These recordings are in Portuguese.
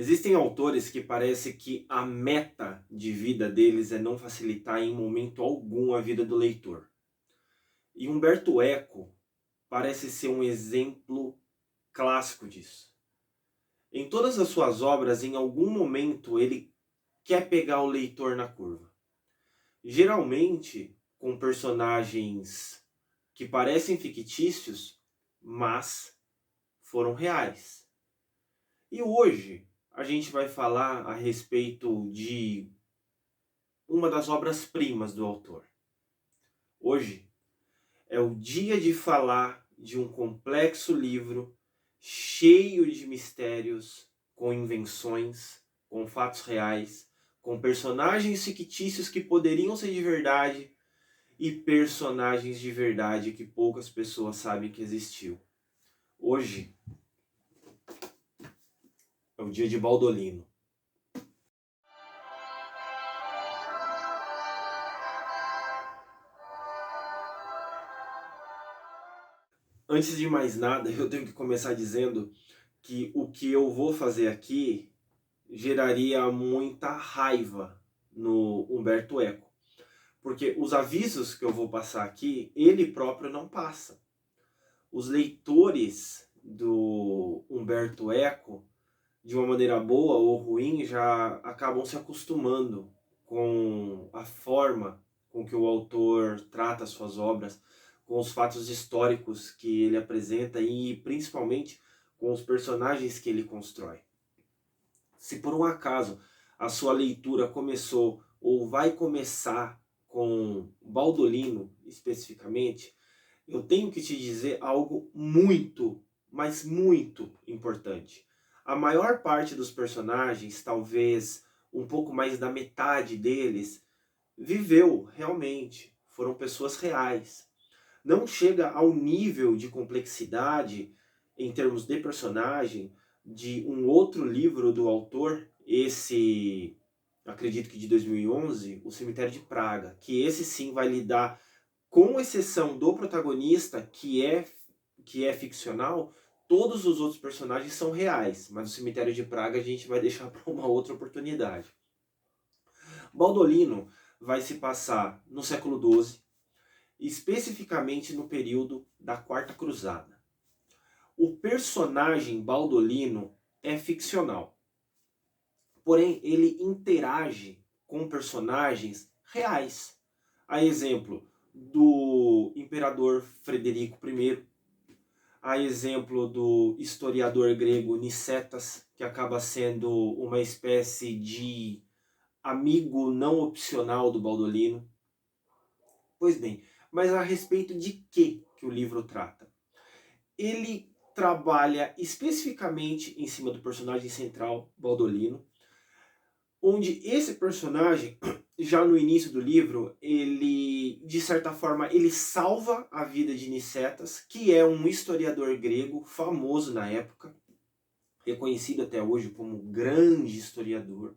Existem autores que parece que a meta de vida deles é não facilitar em momento algum a vida do leitor. E Humberto Eco parece ser um exemplo clássico disso. Em todas as suas obras, em algum momento, ele quer pegar o leitor na curva. Geralmente com personagens que parecem fictícios, mas foram reais. E hoje a gente vai falar a respeito de uma das obras-primas do autor. Hoje é o dia de falar de um complexo livro cheio de mistérios, com invenções, com fatos reais, com personagens fictícios que poderiam ser de verdade e personagens de verdade que poucas pessoas sabem que existiu. Hoje é o dia de Baldolino. Antes de mais nada, eu tenho que começar dizendo que o que eu vou fazer aqui geraria muita raiva no Humberto Eco. Porque os avisos que eu vou passar aqui, ele próprio não passa. Os leitores do Humberto Eco, de uma maneira boa ou ruim, já acabam se acostumando com a forma com que o autor trata as suas obras, com os fatos históricos que ele apresenta e principalmente com os personagens que ele constrói. Se por um acaso a sua leitura começou ou vai começar com Baldolino especificamente, eu tenho que te dizer algo muito, mas muito importante. A maior parte dos personagens, talvez um pouco mais da metade deles, viveu realmente, foram pessoas reais. Não chega ao nível de complexidade em termos de personagem de um outro livro do autor, esse, acredito que de 2011, O Cemitério de Praga, que esse sim vai lidar, com exceção do protagonista, que é ficcional, todos os outros personagens são reais, mas o Cemitério de Praga a gente vai deixar para uma outra oportunidade. Baldolino vai se passar no século XII, especificamente no período da Quarta Cruzada. O personagem Baldolino é ficcional, porém ele interage com personagens reais. A exemplo do imperador Frederico I, a exemplo do historiador grego Nicetas, que acaba sendo uma espécie de amigo não opcional do Baldolino. Pois bem, mas a respeito de que o livro trata? Ele trabalha especificamente em cima do personagem central, Baldolino, onde esse personagem, já no início do livro, ele, de certa forma, ele salva a vida de Nicetas, que é um historiador grego famoso na época, reconhecido até hoje como grande historiador,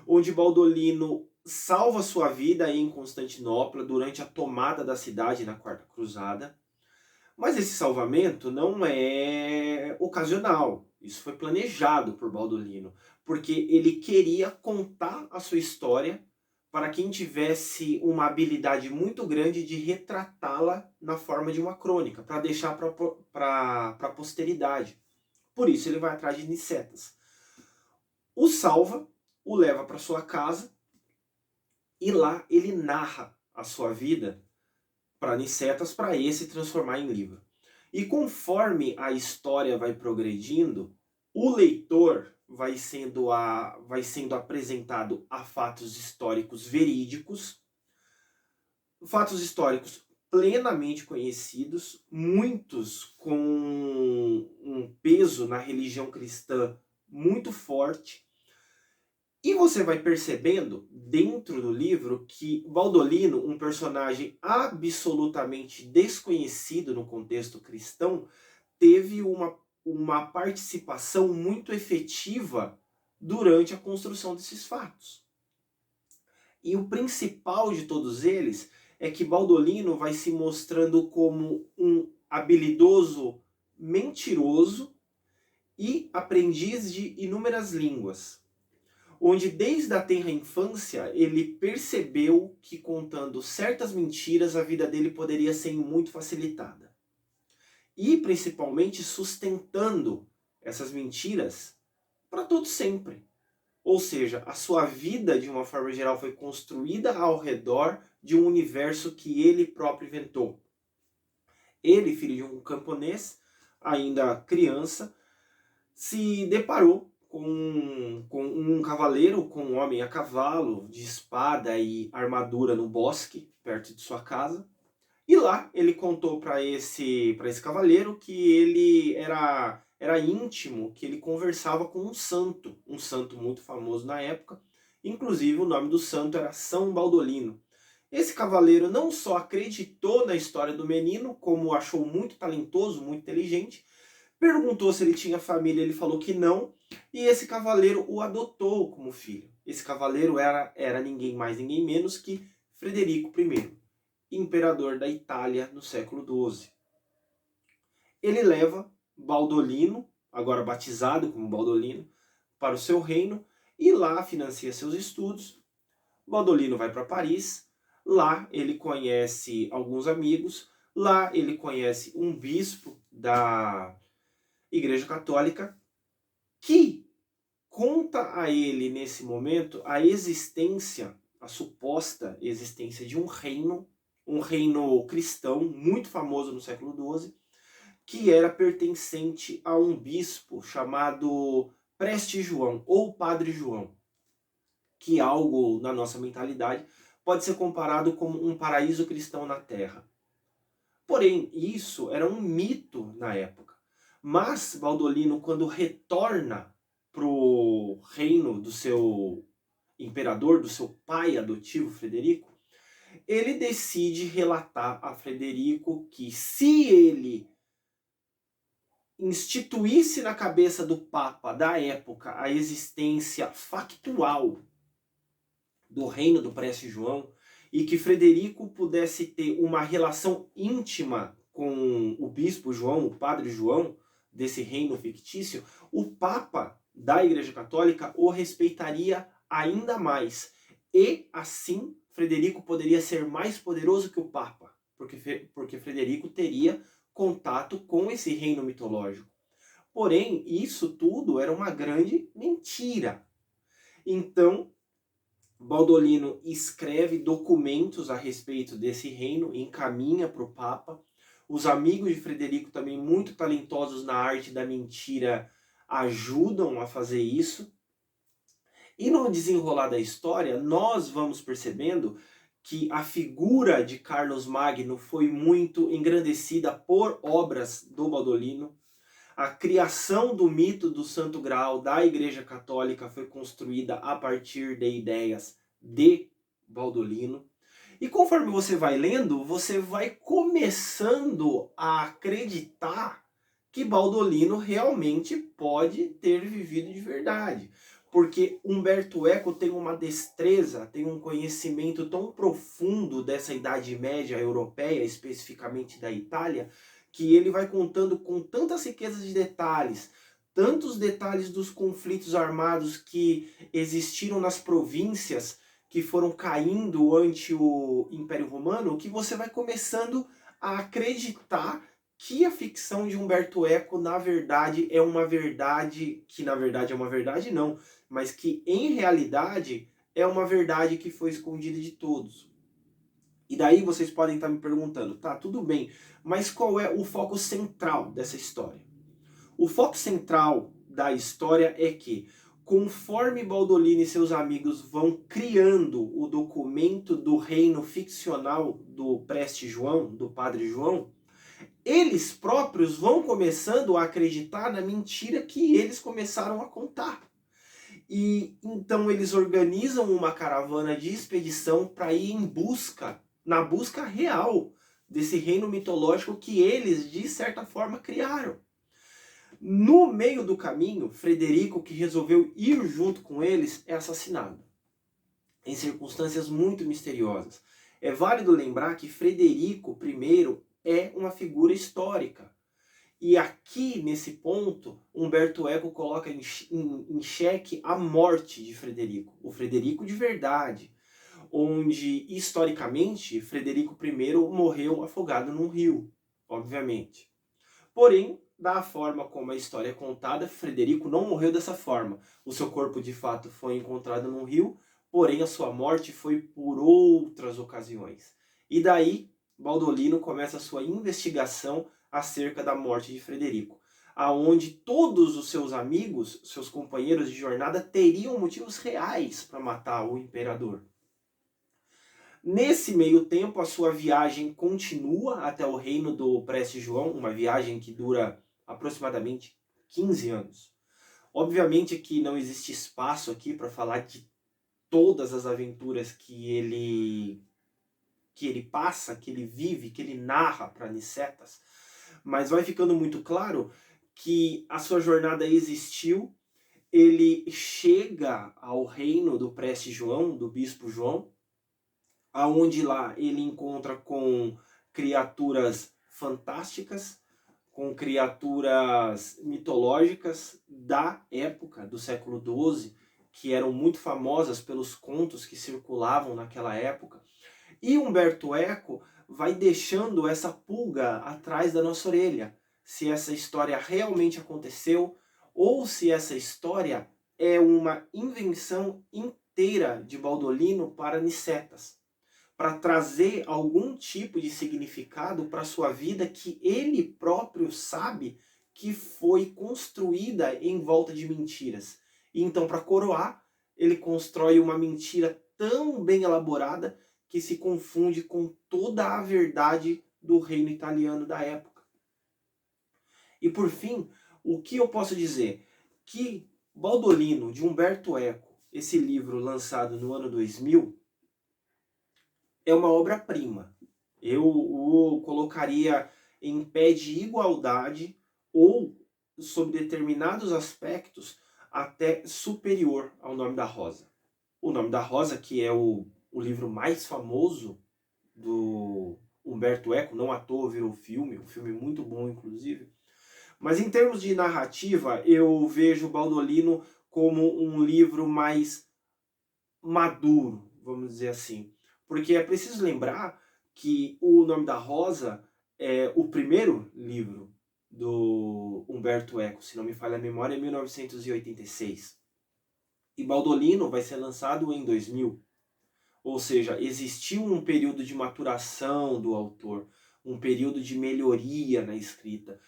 onde Baldolino salva sua vida em Constantinopla durante a tomada da cidade na Quarta Cruzada. Mas esse salvamento não é ocasional. Isso foi planejado por Baldolino, porque ele queria contar a sua história para quem tivesse uma habilidade muito grande de retratá-la na forma de uma crônica, para deixar para a posteridade. Por isso ele vai atrás de Nicetas. O salva, o leva para sua casa e lá ele narra a sua vida para Nicetas, para esse transformar em livro. E conforme a história vai progredindo, o leitor vai sendo apresentado a fatos históricos verídicos, fatos históricos plenamente conhecidos, muitos com um peso na religião cristã muito forte. E você vai percebendo, dentro do livro, que Baldolino, um personagem absolutamente desconhecido no contexto cristão, teve uma participação muito efetiva durante a construção desses fatos. E o principal de todos eles é que Baldolino vai se mostrando como um habilidoso mentiroso e aprendiz de inúmeras línguas, onde desde a tenra infância ele percebeu que contando certas mentiras a vida dele poderia ser muito facilitada. E principalmente sustentando essas mentiras para todo sempre. Ou seja, a sua vida de uma forma geral foi construída ao redor de um universo que ele próprio inventou. Ele, filho de um camponês, ainda criança, se deparou com um cavaleiro, com um homem a cavalo, de espada e armadura no bosque, perto de sua casa. E lá ele contou para esse cavaleiro que ele era íntimo, que ele conversava com um santo muito famoso na época. Inclusive o nome do santo era São Baldolino. Esse cavaleiro não só acreditou na história do menino, como achou muito talentoso, muito inteligente, perguntou se ele tinha família, ele falou que não, e esse cavaleiro o adotou como filho. Esse cavaleiro era ninguém mais, ninguém menos que Frederico I, imperador da Itália no século XII. Ele leva Baldolino, agora batizado como Baldolino, para o seu reino, e lá financia seus estudos. Baldolino vai para Paris. Lá ele conhece alguns amigos, lá ele conhece um bispo da Igreja Católica que conta a ele nesse momento a existência, a suposta existência de um reino cristão muito famoso no século XII, que era pertencente a um bispo chamado Preste João ou Padre João, que algo na nossa mentalidade pode ser comparado como um paraíso cristão na Terra. Porém, isso era um mito na época. Mas Baldolino, quando retorna para o reino do seu imperador, do seu pai adotivo Frederico, ele decide relatar a Frederico que se ele instituísse na cabeça do Papa da época a existência factual do reino do Preste João, e que Frederico pudesse ter uma relação íntima com o bispo João, o padre João, desse reino fictício, o Papa da Igreja Católica o respeitaria ainda mais. E assim Frederico poderia ser mais poderoso que o Papa, porque Frederico teria contato com esse reino mitológico. Porém, isso tudo era uma grande mentira. Então, Baldolino escreve documentos a respeito desse reino, encaminha para o Papa. Os amigos de Frederico, também muito talentosos na arte da mentira, ajudam a fazer isso. E no desenrolar da história, nós vamos percebendo que a figura de Carlos Magno foi muito engrandecida por obras do Baldolino. A criação do mito do Santo Graal da Igreja Católica foi construída a partir de ideias de Baldolino. E conforme você vai lendo, você vai começando a acreditar que Baldolino realmente pode ter vivido de verdade. Porque Umberto Eco tem uma destreza, tem um conhecimento tão profundo dessa Idade Média europeia, especificamente da Itália, que ele vai contando com tantas riquezas de detalhes, tantos detalhes dos conflitos armados que existiram nas províncias que foram caindo ante o Império Romano, que você vai começando a acreditar que a ficção de Umberto Eco, na verdade, é uma verdade, que na verdade é uma verdade não, mas que em realidade é uma verdade que foi escondida de todos. E daí vocês podem estar me perguntando, tá, tudo bem, mas qual é o foco central dessa história? O foco central da história é que, conforme Baldolino e seus amigos vão criando o documento do reino ficcional do Preste João, do Padre João, eles próprios vão começando a acreditar na mentira que eles começaram a contar. E então eles organizam uma caravana de expedição para ir na busca real desse reino mitológico que eles, de certa forma, criaram. No meio do caminho, Frederico, que resolveu ir junto com eles, é assassinado, em circunstâncias muito misteriosas. É válido lembrar que Frederico I é uma figura histórica. E aqui, nesse ponto, Umberto Eco coloca em xeque a morte de Frederico, o Frederico de verdade, onde, historicamente, Frederico I morreu afogado num rio, obviamente. Porém, da forma como a história é contada, Frederico não morreu dessa forma. O seu corpo, de fato, foi encontrado num rio, porém a sua morte foi por outras ocasiões. E daí, Baldolino começa a sua investigação acerca da morte de Frederico, aonde todos os seus amigos, seus companheiros de jornada, teriam motivos reais para matar o imperador. Nesse meio tempo, a sua viagem continua até o reino do Preste João, uma viagem que dura aproximadamente 15 anos. Obviamente que não existe espaço aqui para falar de todas as aventuras que ele passa, que ele vive, que ele narra para Nicetas, mas vai ficando muito claro que a sua jornada existiu. Ele chega ao reino do Preste João, do Bispo João, aonde lá ele encontra com criaturas fantásticas, com criaturas mitológicas da época, do século XII, que eram muito famosas pelos contos que circulavam naquela época. E Umberto Eco vai deixando essa pulga atrás da nossa orelha, se essa história realmente aconteceu ou se essa história é uma invenção inteira de Baldolino para Nicetas, para trazer algum tipo de significado para a sua vida que ele próprio sabe que foi construída em volta de mentiras. E então, para coroar, ele constrói uma mentira tão bem elaborada que se confunde com toda a verdade do reino italiano da época. E por fim, o que eu posso dizer? Que Baldolino, de Umberto Eco, esse livro lançado no ano 2000, é uma obra-prima. Eu o colocaria em pé de igualdade ou, sob determinados aspectos, até superior ao Nome da Rosa. O Nome da Rosa, que é o livro mais famoso do Umberto Eco, não à toa virou filme, um filme muito bom, inclusive. Mas em termos de narrativa, eu vejo Baldolino como um livro mais maduro, vamos dizer assim. Porque é preciso lembrar que O Nome da Rosa é o primeiro livro do Umberto Eco, se não me falha a memória, em 1986. E Baldolino vai ser lançado em 2000. Ou seja, existiu um período de maturação do autor, um período de melhoria na escrita,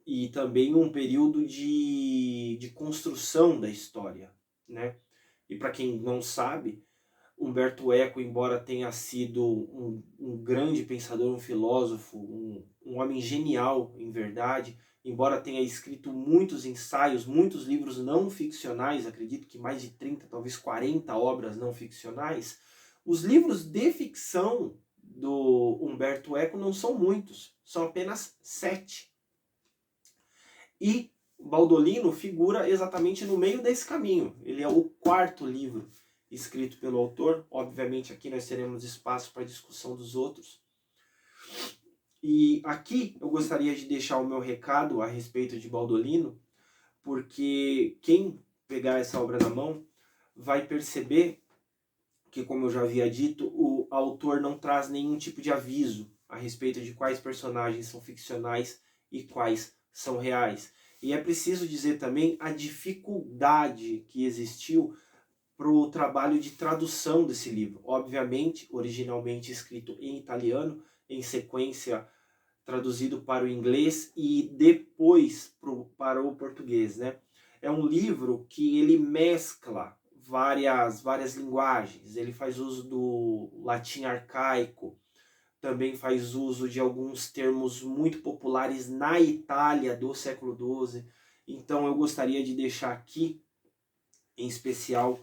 e também um período de construção da história, né? E para quem não sabe, Umberto Eco, embora tenha sido um grande pensador, um filósofo, um homem genial, em verdade, embora tenha escrito muitos ensaios, muitos livros não ficcionais, acredito que mais de 30, talvez 40 obras não ficcionais, os livros de ficção do Umberto Eco não são muitos, são apenas 7. E Baldolino figura exatamente no meio desse caminho. Ele é o 4º livro escrito pelo autor. Obviamente aqui nós teremos espaço para discussão dos outros. E aqui eu gostaria de deixar o meu recado a respeito de Baldolino, porque quem pegar essa obra na mão vai perceber que, como eu já havia dito, o autor não traz nenhum tipo de aviso a respeito de quais personagens são ficcionais e quais são reais. E é preciso dizer também a dificuldade que existiu para o trabalho de tradução desse livro. Obviamente, originalmente escrito em italiano, em sequência traduzido para o inglês e depois para o português, né? É um livro que ele mescla várias linguagens. Ele faz uso do latim arcaico, também faz uso de alguns termos muito populares na Itália do século XII. Então eu gostaria de deixar aqui, em especial,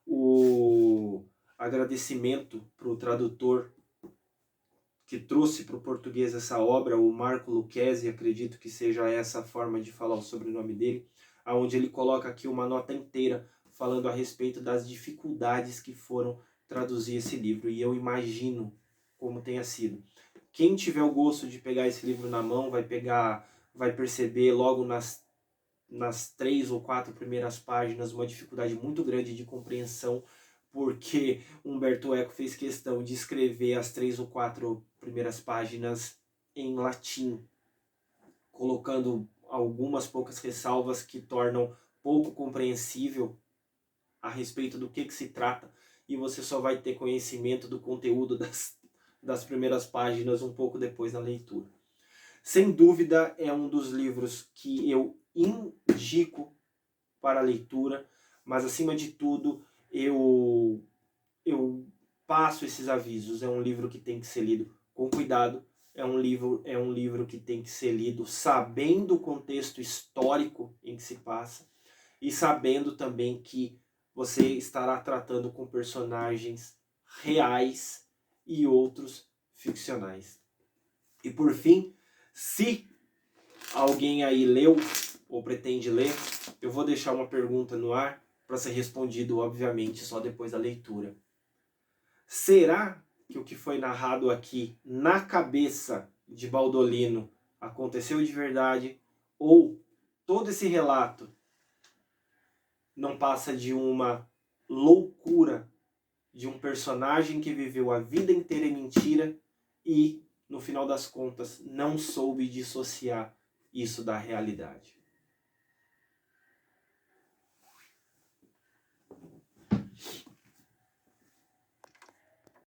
o agradecimento para o tradutor que trouxe para o português essa obra, o Marco Lucchesi, acredito que seja essa a forma de falar o sobrenome dele, onde ele coloca aqui uma nota inteira falando a respeito das dificuldades que foram traduzir esse livro, e eu imagino como tenha sido. Quem tiver o gosto de pegar esse livro na mão vai pegar vai perceber logo nas 3 ou 4 primeiras páginas uma dificuldade muito grande de compreensão, porque Umberto Eco fez questão de escrever as 3 ou 4 primeiras páginas em latim, colocando algumas poucas ressalvas que tornam pouco compreensível a respeito do que se trata, e você só vai ter conhecimento do conteúdo das primeiras páginas um pouco depois na leitura. Sem dúvida, é um dos livros que eu indico para a leitura, mas acima de tudo, eu passo esses avisos. É um livro que tem que ser lido com cuidado, é um livro que tem que ser lido sabendo o contexto histórico em que se passa e sabendo também que você estará tratando com personagens reais e outros ficcionais. E por fim, se alguém aí leu ou pretende ler, eu vou deixar uma pergunta no ar para ser respondido, obviamente, só depois da leitura. Será que o que foi narrado aqui na cabeça de Baldolino aconteceu de verdade, ou todo esse relato não passa de uma loucura de um personagem que viveu a vida inteira em mentira e, no final das contas, não soube dissociar isso da realidade?